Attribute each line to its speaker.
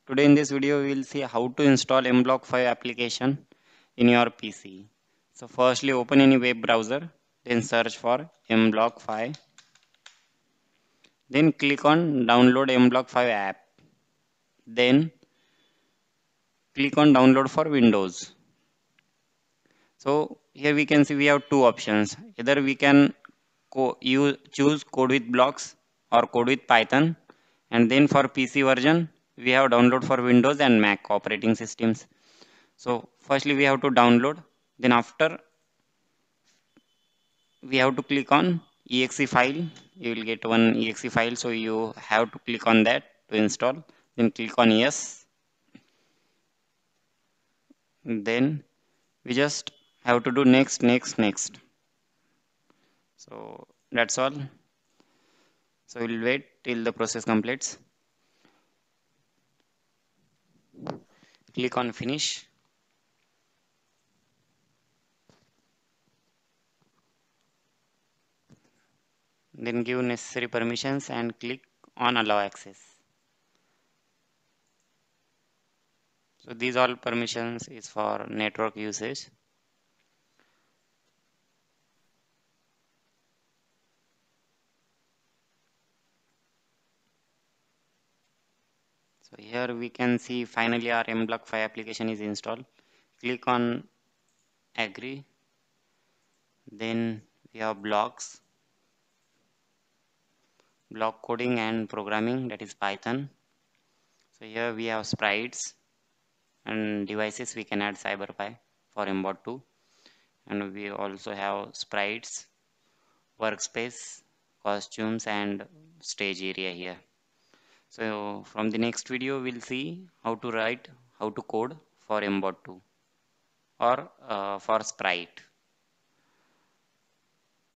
Speaker 1: Today in this video we will see how to install mblock 5 application in your PC. So firstly open any web browser, then search for mblock 5, then click on download mblock 5 app, then click on download for Windows. So here we can see we have two options. Either we can choose code with blocks or code with Python, and then for PC version we have download for Windows and Mac operating systems. So firstly we have to download, then after we have to click on exe file. You will get one exe file, so you have to click on that to install, then click on yes, then we just have to do next. So that's all. So we'll wait till the process completes. Click on finish, then give necessary permissions and click on allow access. So these all permissions is for network usage. So here we can see finally our mblock 5 application is installed. Click on agree, then we have blocks, block coding and programming, that is Python. So here we have sprites and devices. We can add CyberPi for mbot 2, and we also have sprites, workspace, costumes and stage area here. So from the next video we'll see how to code for mbot 2 or for sprite.